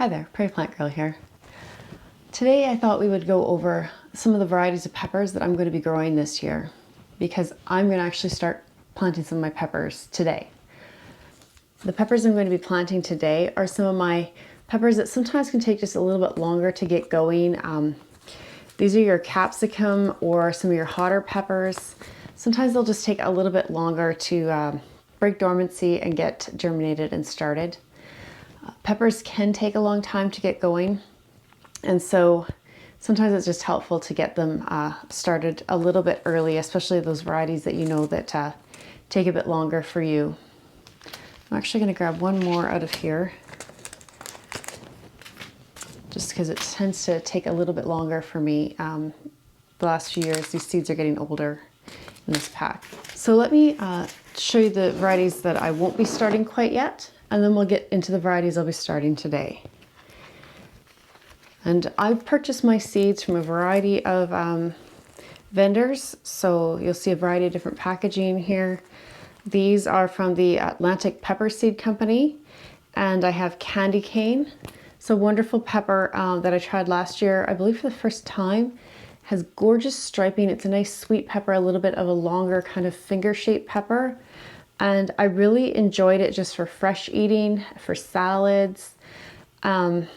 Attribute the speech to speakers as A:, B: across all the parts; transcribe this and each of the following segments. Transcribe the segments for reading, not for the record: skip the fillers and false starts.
A: Hi there, Prairie Plant Girl here. Today I thought we would go over some of the varieties of peppers that I'm going to be growing this year, because I'm going to actually start planting some of my peppers today. The peppers I'm going to be planting today are some of my peppers that sometimes can take just a little bit longer to get going. These are your capsicum or some of your hotter peppers. Sometimes they'll just take a little bit longer to break dormancy and get germinated and started. Peppers can take a long time to get going, and so sometimes it's just helpful to get them started a little bit early, especially those varieties that you know that take a bit longer for you. I'm actually going to grab one more out of here, just because it tends to take a little bit longer for me. The last few years, these seeds are getting older in this pack. So let me show you the varieties that I won't be starting quite yet, and then we'll get into the varieties I'll be starting today. And I've purchased my seeds from a variety of vendors, so you'll see a variety of different packaging here. These are from the Atlantic Pepper Seed Company, and I have Candy Cane. So wonderful pepper that I tried last year, I believe for the first time. Has gorgeous striping. It's a nice sweet pepper, a little bit of a longer kind of finger-shaped pepper. And I really enjoyed it just for fresh eating, for salads. And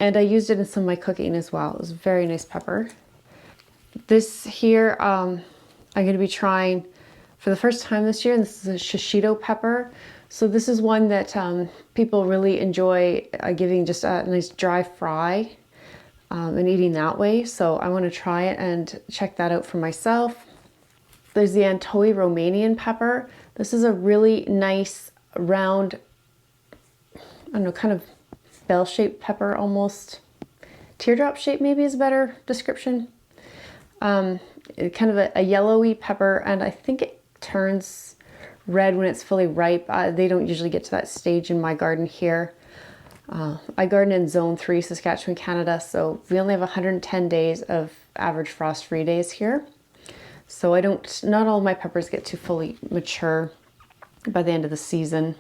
A: I used it in some of my cooking as well. It was a very nice pepper. This here, I'm going to be trying for the first time this year, and this is a shishito pepper. So this is one that people really enjoy giving just a nice dry fry and eating that way. So I want to try it and check that out for myself. There's the Antoi Romanian pepper. This is a really nice round, I don't know, kind of bell-shaped pepper almost. Teardrop shape maybe is a better description. Kind of a yellowy pepper, and I think it turns red when it's fully ripe. They don't usually get to that stage in my garden here. I garden in Zone 3, Saskatchewan, Canada, so we only have 110 days of average frost-free days here. So not all of my peppers get to fully mature by the end of the season.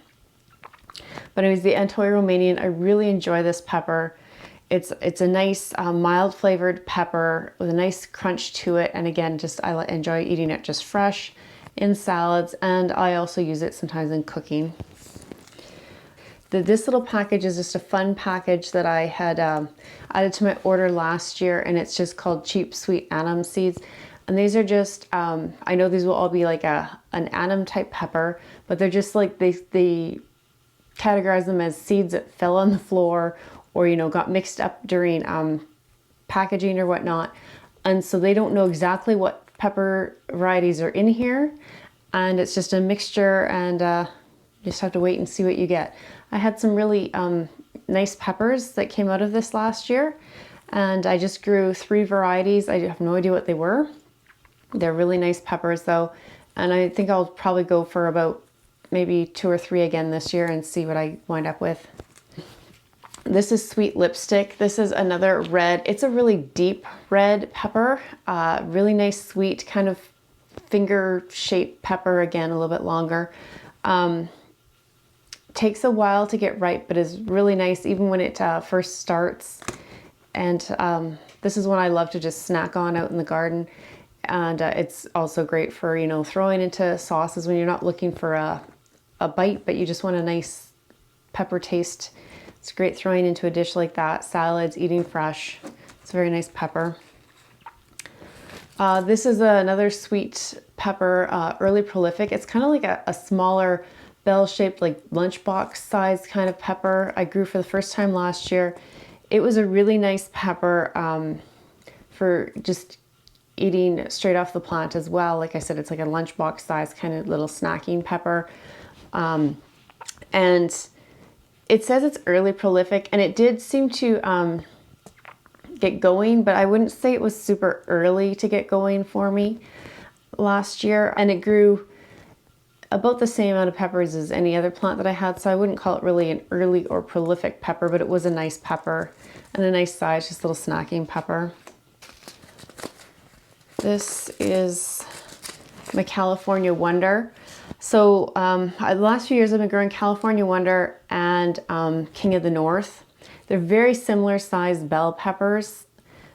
A: But anyways, the Antoi Romanian, I really enjoy this pepper. It's a nice mild flavored pepper with a nice crunch to it. And again, I enjoy eating it just fresh in salads, and I also use it sometimes in cooking. This little package is just a fun package that I had added to my order last year, and it's just called Cheap Sweet Annam Seeds. And these are just, I know these will all be like an annam type pepper, but they're just like, they categorize them as seeds that fell on the floor or, got mixed up during packaging or whatnot. And so they don't know exactly what pepper varieties are in here. And it's just a mixture, and you just have to wait and see what you get. I had some really nice peppers that came out of this last year, and I just grew 3 varieties. I have no idea what they were. They're really nice peppers though, and I think I'll probably go for about maybe 2 or 3 again this year and see what I wind up with. This is Sweet Lipstick. This is another red. It's a really deep red pepper, really nice sweet kind of finger-shaped pepper, again a little bit longer. Takes a while to get ripe, but is really nice even when it first starts. And this is one I love to just snack on out in the garden. And it's also great for, throwing into sauces when you're not looking for a bite, but you just want a nice pepper taste. It's great throwing into a dish like that, salads, eating fresh. It's a very nice pepper. This is another sweet pepper, early prolific. It's kind of like a smaller bell-shaped, like lunchbox size kind of pepper. I grew for the first time last year. It was a really nice pepper for just eating straight off the plant as well. Like I said, it's like a lunchbox size kind of little snacking pepper. And it says it's early prolific, and it did seem to get going, but I wouldn't say it was super early to get going for me last year. And it grew about the same amount of peppers as any other plant that I had, so I wouldn't call it really an early or prolific pepper, but it was a nice pepper and a nice size, just a little snacking pepper. This is my California Wonder. So the last few years I've been growing California Wonder and King of the North. They're very similar sized bell peppers,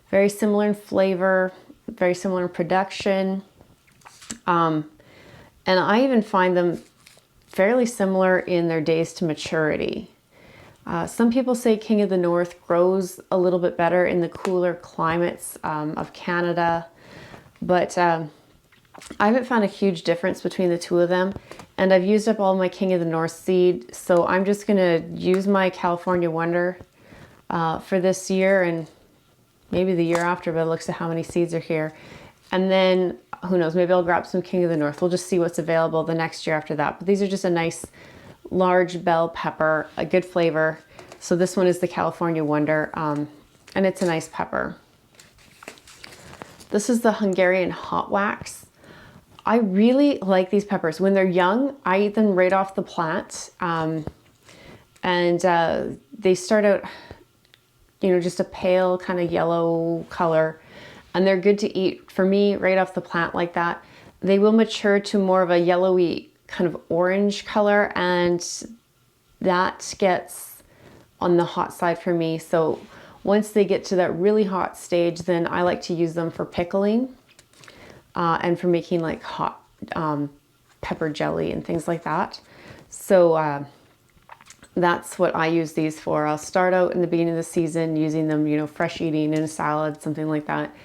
A: very similar in flavor, very similar in production. And I even find them fairly similar in their days to maturity. Some people say King of the North grows a little bit better in the cooler climates of Canada, but I haven't found a huge difference between the two of them. And I've used up all my King of the North seed, so I'm just gonna use my California Wonder for this year and maybe the year after, but it looks at how many seeds are here. And then who knows, maybe I'll grab some King of the North. We'll just see what's available the next year after that. But these are just a nice large bell pepper, a good flavor. So this one is the California Wonder, and it's a nice pepper. This is the Hungarian Hot Wax. I really like these peppers. When they're young, I eat them right off the plant. They start out, you know, just a pale kind of yellow color, and they're good to eat for me right off the plant like that. They will mature to more of a yellowy kind of orange color, and that gets on the hot side for me. So once they get to that really hot stage, then I like to use them for pickling and for making like hot pepper jelly and things like that. So that's what I use these for. I'll start out in the beginning of the season using them, you know, fresh eating in a salad, something like that.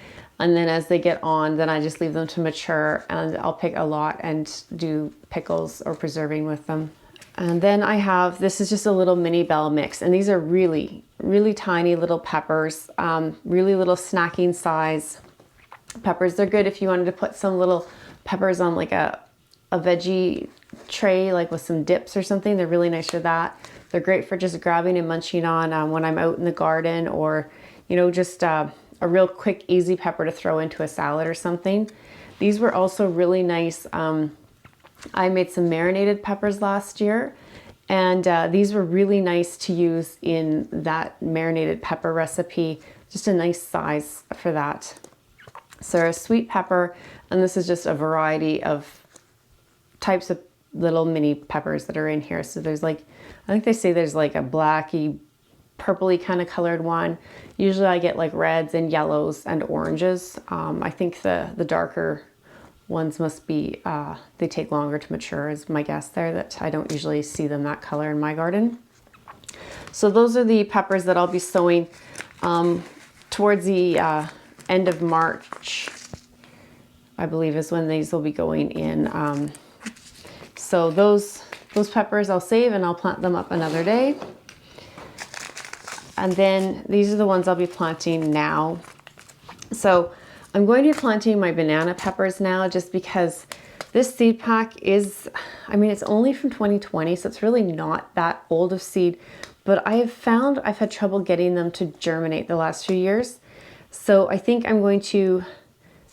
A: And then as they get on, then I just leave them to mature, and I'll pick a lot and do pickles or preserving with them. And then I have, this is just a little mini bell mix, and these are really, really tiny little peppers, really little snacking size peppers. They're good if you wanted to put some little peppers on like a veggie tray, like with some dips or something. They're really nice for that. They're great for just grabbing and munching on when I'm out in the garden, or, you know, just a real quick, easy pepper to throw into a salad or something. These were also really nice. I made some marinated peppers last year, and these were really nice to use in that marinated pepper recipe. Just a nice size for that. So a sweet pepper, and this is just a variety of types of little mini peppers that are in here. So there's like, I think they say there's like a blacky, purpley kind of colored one. Usually I get like reds and yellows and oranges. I think the darker ones must be, they take longer to mature is my guess there, that I don't usually see them that color in my garden. So those are the peppers that I'll be sowing towards the end of March, I believe is when these will be going in. So those peppers I'll save and I'll plant them up another day. And then these are the ones I'll be planting now. So I'm going to be planting my banana peppers now, just because this seed pack is, I mean, it's only from 2020, so it's really not that old of seed, but I have found I've had trouble getting them to germinate the last few years. So I think I'm going to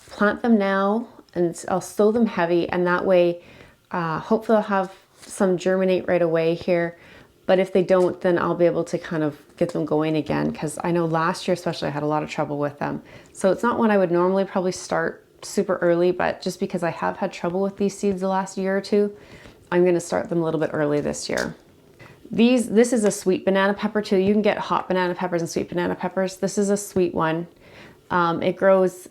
A: plant them now, and I'll sow them heavy, and that way hopefully I'll have some germinate right away here. But if they don't, then I'll be able to kind of get them going again, because I know last year especially I had a lot of trouble with them. So it's not one I would normally probably start super early, but just because I have had trouble with these seeds the last year or two, I'm going to start them a little bit early this year. This is a sweet banana pepper too. You can get hot banana peppers and sweet banana peppers. This is a sweet one. It grows,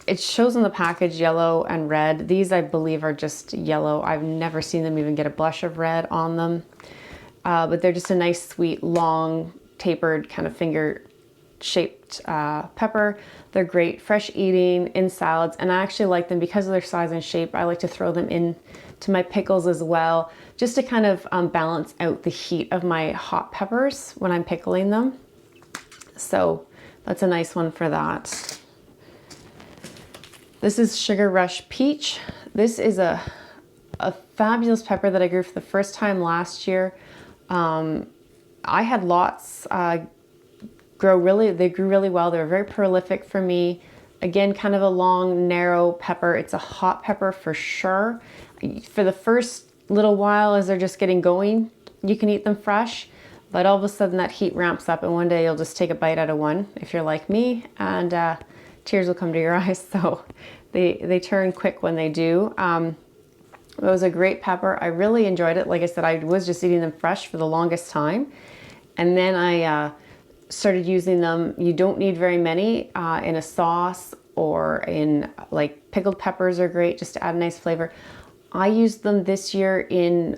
A: it shows on the package yellow and red. These I believe are just yellow. I've never seen them even get a blush of red on them. But they're just a nice, sweet, long, tapered, kind of finger-shaped pepper. They're great, fresh eating, in salads, and I actually like them because of their size and shape. I like to throw them into my pickles as well, just to kind of balance out the heat of my hot peppers when I'm pickling them. So that's a nice one for that. This is Sugar Rush Peach. This is a fabulous pepper that I grew for the first time last year. I had lots they grew really well. They were very prolific for me. Again, kind of a long, narrow pepper. It's a hot pepper for sure. For the first little while as they're just getting going, you can eat them fresh, but all of a sudden that heat ramps up, and one day you'll just take a bite out of one if you're like me, and tears will come to your eyes. So they turn quick when they do. It was a great pepper. I really enjoyed it. Like I said, I was just eating them fresh for the longest time. And then I started using them. You don't need very many in a sauce, or in like pickled peppers are great just to add a nice flavor. I used them this year in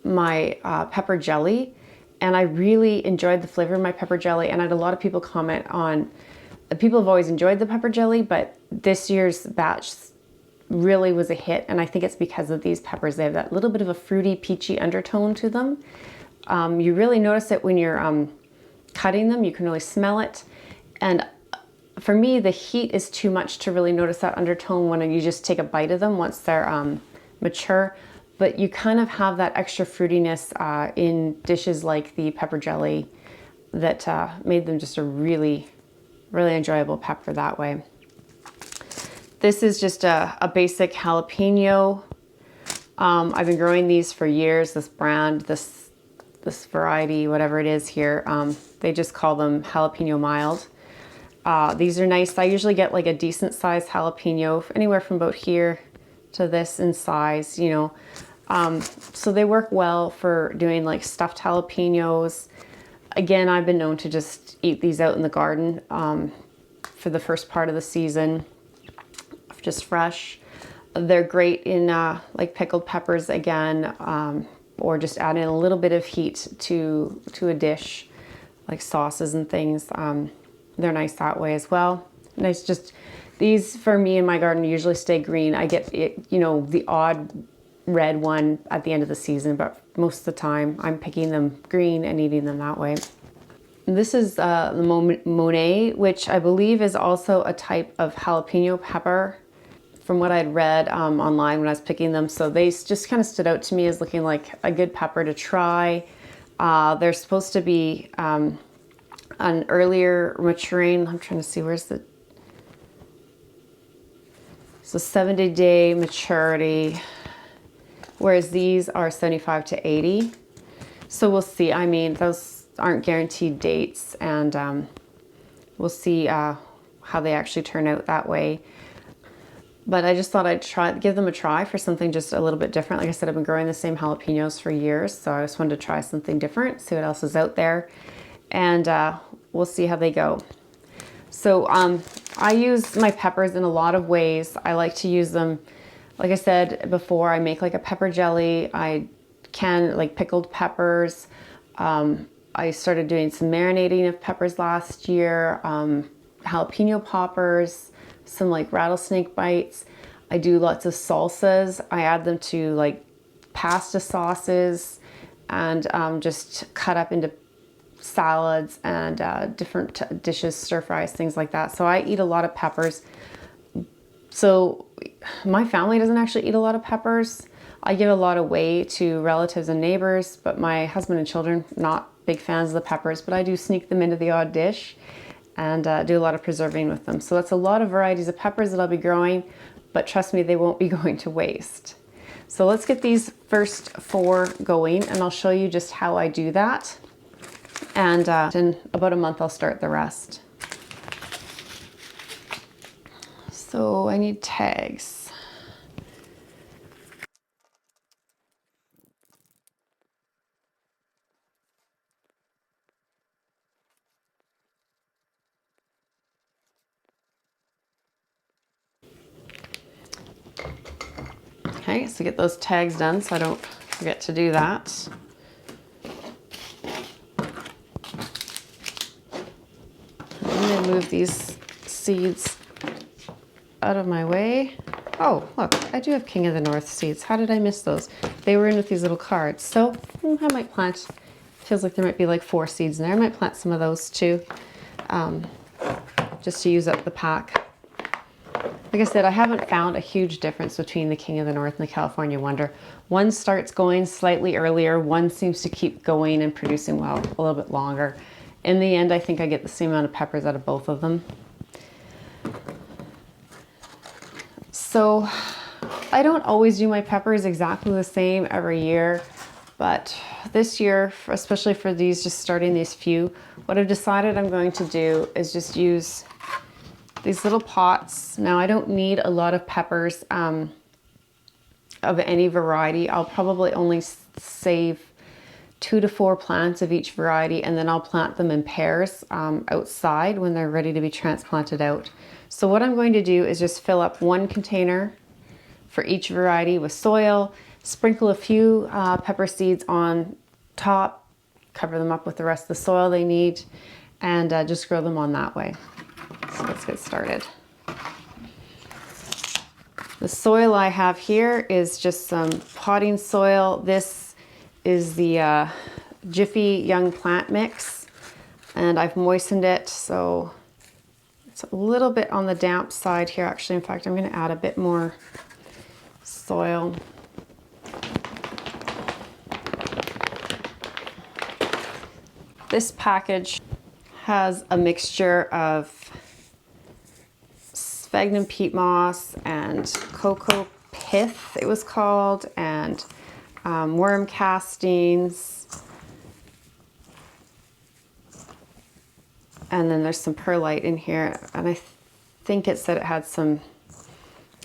A: my pepper jelly, and I really enjoyed the flavor of my pepper jelly. And I had a lot of people comment on, people have always enjoyed the pepper jelly, but this year's batch really was a hit. And I think it's because of these peppers. They have that little bit of a fruity, peachy undertone to them. You really notice it when you're cutting them. You can really smell it. And for me, the heat is too much to really notice that undertone when you just take a bite of them once they're mature. But you kind of have that extra fruitiness in dishes like the pepper jelly that made them just a really, really enjoyable pepper that way. This is just a basic jalapeno. I've been growing these for years, this brand, this variety, whatever it is here. They just call them jalapeno mild. These are nice. I usually get like a decent sized jalapeno, anywhere from about here to this in size, you know. So they work well for doing like stuffed jalapenos. Again, I've been known to just eat these out in the garden for the first part of the season, just fresh. They're great in like pickled peppers again, or just adding a little bit of heat to a dish, like sauces and things. They're nice that way as well. Nice, just these for me in my garden usually stay green. I get it, you know, the odd red one at the end of the season, but most of the time I'm picking them green and eating them that way. This is the Monet, which I believe is also a type of jalapeno pepper from what I'd read online when I was picking them. So they just kind of stood out to me as looking like a good pepper to try. They're supposed to be an earlier maturing. I'm trying to see, where's the... So 70-day maturity, whereas these are 75 to 80. So we'll see. I mean, those aren't guaranteed dates, and we'll see how they actually turn out that way. But I just thought I'd give them a try for something just a little bit different. Like I said, I've been growing the same jalapenos for years, so I just wanted to try something different, see what else is out there, and we'll see how they go. So I use my peppers in a lot of ways. I like to use them, like I said before, I make like a pepper jelly. I can like pickled peppers. I started doing some marinating of peppers last year, jalapeno poppers, some like rattlesnake bites. I do lots of salsas. I add them to like pasta sauces, and just cut up into salads and different dishes, stir fries, things like that. So I eat a lot of peppers. So my family doesn't actually eat a lot of peppers. I give a lot away to relatives and neighbors, but my husband and children, not big fans of the peppers, but I do sneak them into the odd dish and do a lot of preserving with them. So that's a lot of varieties of peppers that I'll be growing, but trust me, they won't be going to waste. So let's get these first 4 going, and I'll show you just how I do that. And in about a month, I'll start the rest. So I need tags. Okay, so get those tags done so I don't forget to do that. I'm going to move these seeds out of my way. Oh, look, I do have King of the North seeds. How did I miss those? They were in with these little cards. So I might plant, feels like there might be like 4 seeds in there. I might plant some of those too, just to use up the pack. Like I said, I haven't found a huge difference between the King of the North and the California Wonder. One starts going slightly earlier, one seems to keep going and producing well a little bit longer. In the end, I think I get the same amount of peppers out of both of them. So I don't always do my peppers exactly the same every year, but this year, especially for these, just starting these few, what I've decided I'm going to do is just use these little pots. Now I don't need a lot of peppers of any variety. I'll probably only save 2 to 4 plants of each variety, and then I'll plant them in pairs outside when they're ready to be transplanted out. So what I'm going to do is just fill up 1 container for each variety with soil, sprinkle a few pepper seeds on top, cover them up with the rest of the soil they need, and just grow them on that way. So let's get started. The soil I have here is just some potting soil. This is the Jiffy Young Plant Mix, and I've moistened it, so it's a little bit on the damp side here. Actually, in fact, I'm going to add a bit more soil. This package has a mixture of sphagnum peat moss and cocoa pith, it was called, and worm castings. And then there's some perlite in here, and I think it said it had some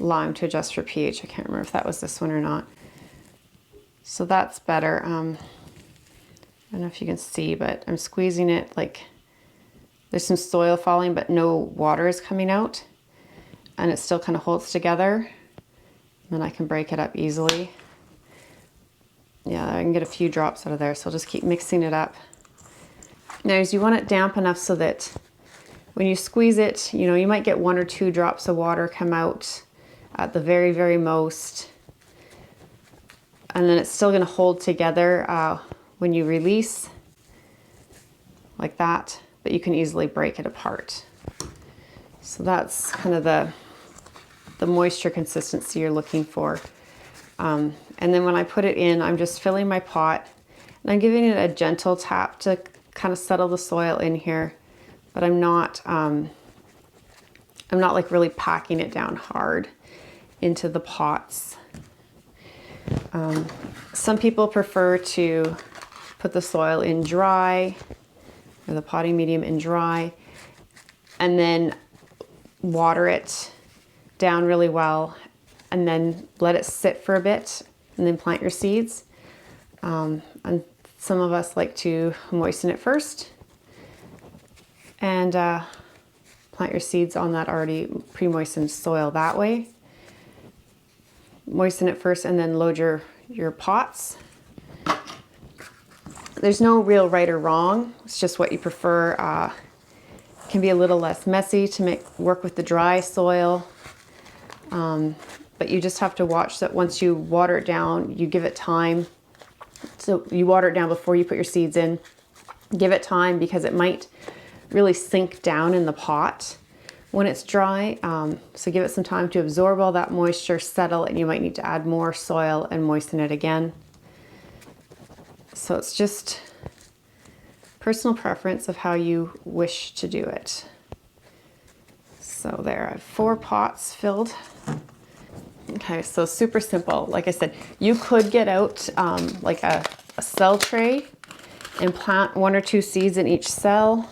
A: lime to adjust for pH. I can't remember if that was this one or not. So that's better. I don't know if you can see, but I'm squeezing it like there's some soil falling, but no water is coming out, and it still kind of holds together. Then I can break it up easily. Yeah, I can get a few drops out of there, so I'll just keep mixing it up. Now, you want it damp enough so that when you squeeze it, you know, you might get 1 or 2 drops of water come out at the very, very most. And then it's still going to hold together when you release, like that, but you can easily break it apart. So that's kind of the moisture consistency you're looking for. And then when I put it in, I'm just filling my pot, and I'm giving it a gentle tap to kind of settle the soil in here, but I'm not like really packing it down hard into the pots. Some people prefer to put the soil in dry, or the potting medium in dry, and then water it down really well, and then let it sit for a bit, and then plant your seeds. And some of us like to moisten it first and plant your seeds on that already pre-moistened soil that way. Moisten it first and then load your pots. There's no real right or wrong. It's just what you prefer. It can be a little less messy to work with the dry soil. But you just have to watch that once you water it down, you give it time. So you water it down before you put your seeds in. Give it time because it might really sink down in the pot when it's dry. So give it some time to absorb all that moisture, settle, and you might need to add more soil and moisten it again. So it's just personal preference of how you wish to do it. So there, I have 4 pots filled. Okay, so super simple. Like I said, you could get out like a cell tray and plant 1 or 2 seeds in each cell,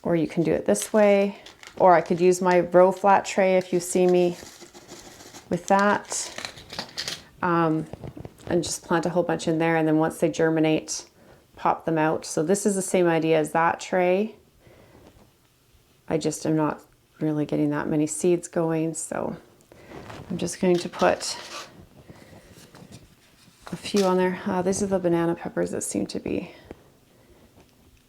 A: or you can do it this way, or I could use my row flat tray if you see me with that, and just plant a whole bunch in there, and then once they germinate, pop them out. So this is the same idea as that tray. I just am not really getting that many seeds going, so I'm just going to put a few on there. These are the banana peppers that seem to be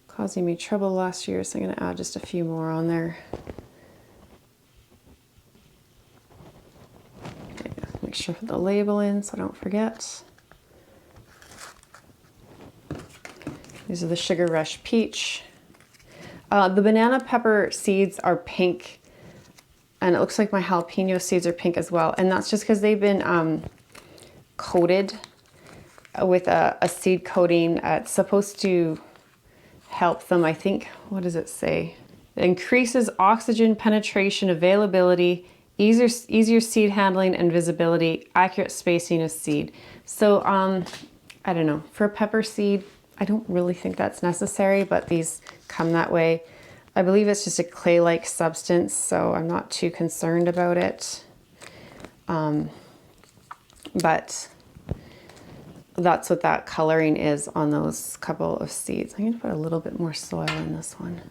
A: causing me trouble last year, so I'm going to add just a few more on there. Okay, make sure to put the label in so I don't forget. These are the Sugar Rush Peach. The banana pepper seeds are pink, and it looks like my jalapeno seeds are pink as well, and that's just because they've been coated with a seed coating. It's supposed to help them, I think. What does it say? It increases oxygen penetration, availability, easier seed handling and visibility, accurate spacing of seed. So I don't know, for a pepper seed, I don't really think that's necessary, but these come that way. I believe it's just a clay-like substance, so I'm not too concerned about it. But that's what that coloring is on those couple of seeds. I'm gonna put a little bit more soil in this one.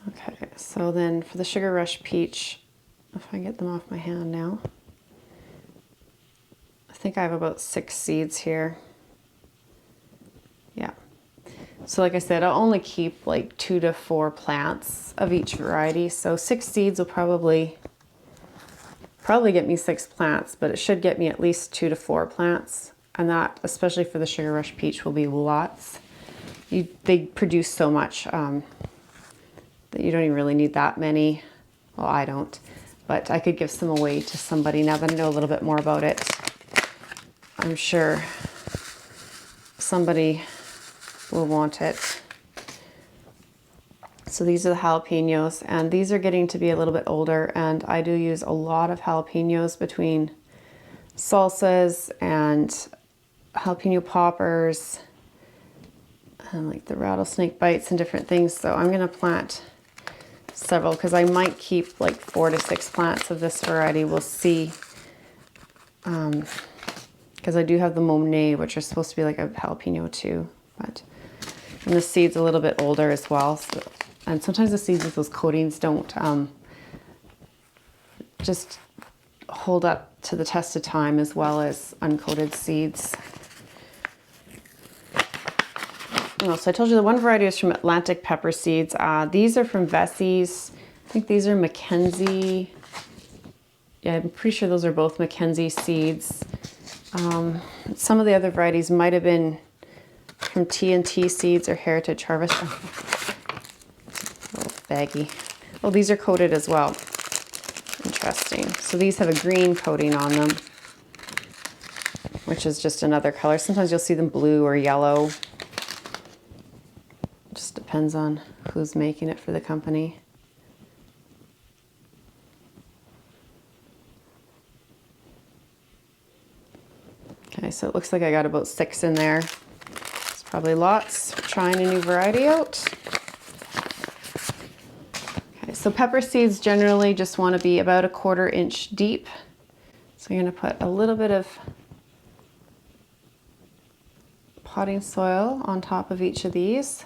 A: Okay, so then for the Sugar Rush Peach, if I get them off my hand now, I think I have about 6 seeds here. Yeah. So like I said, I'll only keep like 2 to 4 plants of each variety. So 6 seeds will probably get me 6 plants, but it should get me at least 2 to 4 plants. And that, especially for the Sugar Rush Peach, will be lots. They produce so much that you don't even really need that many. Well, I don't, but I could give some away to somebody now that I know a little bit more about it. I'm sure somebody will want it. So these are the jalapenos, and these are getting to be a little bit older, and I do use a lot of jalapenos between salsas and jalapeno poppers and like the rattlesnake bites and different things. So I'm gonna plant several because I might keep like 4 to 6 plants of this variety. We'll see. Because I do have the Monet, which are supposed to be like a jalapeno too, but and the seed's a little bit older as well. So, and sometimes the seeds with those coatings don't just hold up to the test of time as well as uncoated seeds. Oh, so I told you the one variety is from Atlantic Pepper Seeds. These are from Vessie's. I think these are Mackenzie. Yeah, I'm pretty sure those are both Mackenzie seeds. Some of the other varieties might have been from TNT Seeds or Heritage Harvest. Oh, a little baggy. Oh, these are coated as well. Interesting. So these have a green coating on them, which is just another color. Sometimes you'll see them blue or yellow. Just depends on who's making it for the company. Okay, so it looks like I got about 6 in there. It's probably lots for trying a new variety out. Okay, so pepper seeds generally just want to be about 1/4 inch deep. So I'm going to put a little bit of potting soil on top of each of these.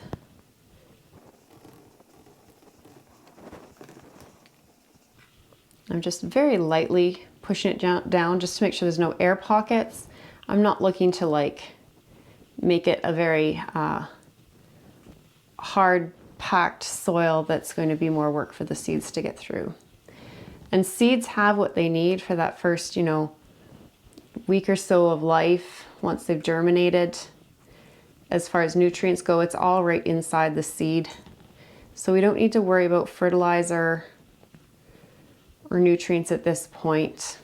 A: I'm just very lightly pushing it down just to make sure there's no air pockets. I'm not looking to like make it a very hard packed soil that's going to be more work for the seeds to get through. And seeds have what they need for that first, week or so of life once they've germinated. As far as nutrients go, it's all right inside the seed. So we don't need to worry about fertilizer or nutrients at this point.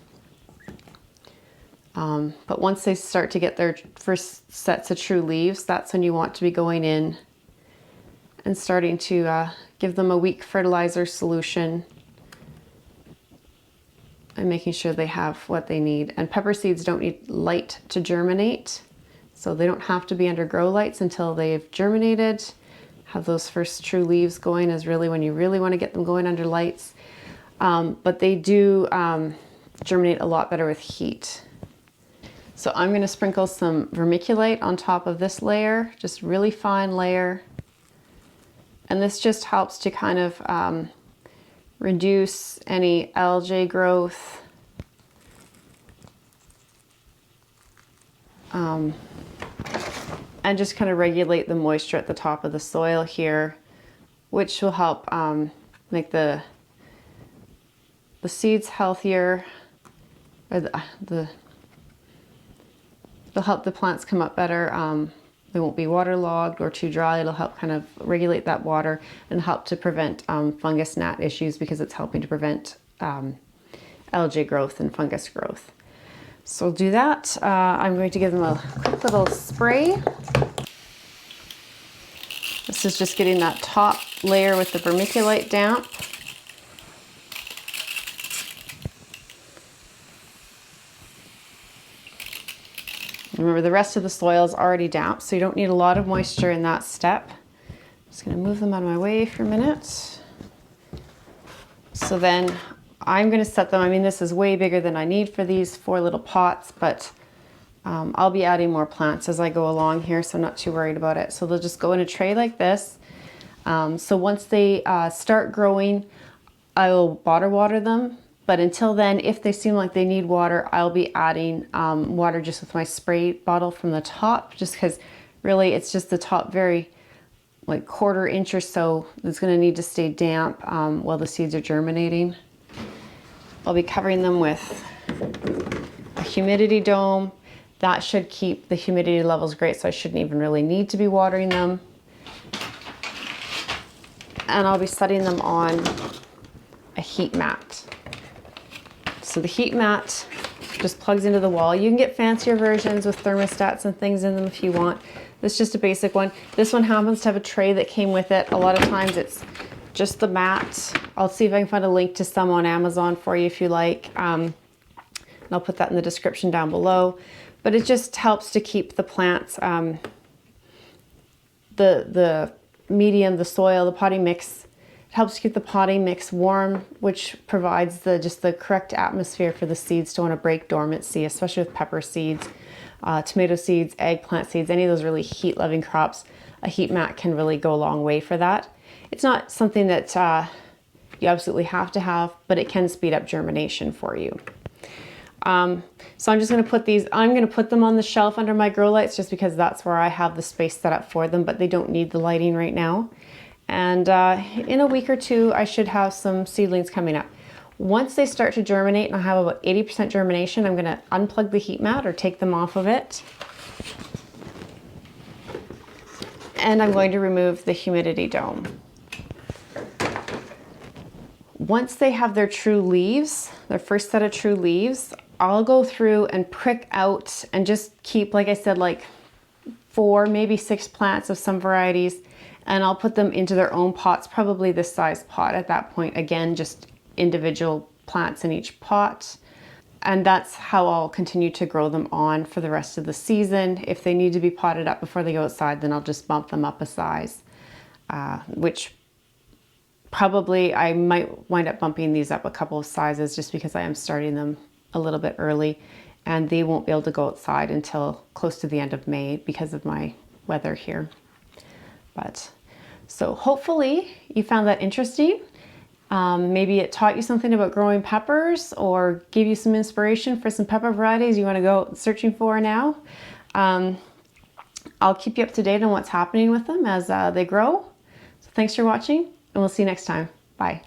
A: But once they start to get their first sets of true leaves, that's when you want to be going in and starting to give them a weak fertilizer solution and making sure they have what they need. And pepper seeds don't need light to germinate, so they don't have to be under grow lights until they've germinated. Have those first true leaves going is really when you really want to get them going under lights. But they do germinate a lot better with heat. So I'm going to sprinkle some vermiculite on top of this layer, just really fine layer. And this just helps to kind of reduce any algae growth. And just kind of regulate the moisture at the top of the soil here, which will help make the seeds healthier, or they'll help the plants come up better. They won't be waterlogged or too dry. It'll help kind of regulate that water and help to prevent fungus gnat issues because it's helping to prevent algae growth and fungus growth. So we'll do that. I'm going to give them a quick little spray. This is just getting that top layer with the vermiculite damp. Remember, the rest of the soil is already damp, so you don't need a lot of moisture in that step. Just going to move them out of my way for a minute. So then I'm going to set them, I mean, this is way bigger than I need for these 4 little pots, but I'll be adding more plants as I go along here, so I'm not too worried about it. So they'll just go in a tray like this. So once they start growing, I'll bottle water them. But until then, if they seem like they need water, I'll be adding water just with my spray bottle from the top, just because really it's just the top very like 1/4 inch or so that's going to need to stay damp while the seeds are germinating. I'll be covering them with a humidity dome. That should keep the humidity levels great, so I shouldn't even really need to be watering them. And I'll be setting them on a heat mat. So the heat mat just plugs into the wall. You can get fancier versions with thermostats and things in them if you want. This is just a basic one. This one happens to have a tray that came with it. A lot of times it's just the mat. I'll see if I can find a link to some on Amazon for you if you like. And I'll put that in the description down below. But it just helps to keep the plants, the medium, the soil, the potting mix, it helps keep the potting mix warm, which provides just the correct atmosphere for the seeds to want to break dormancy, especially with pepper seeds, tomato seeds, eggplant seeds, any of those really heat-loving crops. A heat mat can really go a long way for that. It's not something that you absolutely have to have, but it can speed up germination for you. So I'm just going to put these, I'm going to put them on the shelf under my grow lights just because that's where I have the space set up for them, but they don't need the lighting right now. And in a week or two, I should have some seedlings coming up. Once they start to germinate and I have about 80% germination, I'm going to unplug the heat mat or take them off of it. And I'm going to remove the humidity dome. Once they have their true leaves, their first set of true leaves, I'll go through and prick out and just keep, like I said, like 4, maybe 6 plants of some varieties, and I'll put them into their own pots, probably this size pot at that point. Again, just individual plants in each pot. And that's how I'll continue to grow them on for the rest of the season. If they need to be potted up before they go outside, then I'll just bump them up a size, which probably I might wind up bumping these up a couple of sizes just because I am starting them a little bit early and they won't be able to go outside until close to the end of May because of my weather here. But so hopefully you found that interesting. Maybe it taught you something about growing peppers or gave you some inspiration for some pepper varieties you want to go searching for now. I'll keep you up to date on what's happening with them as they grow. So thanks for watching, and we'll see you next time. Bye.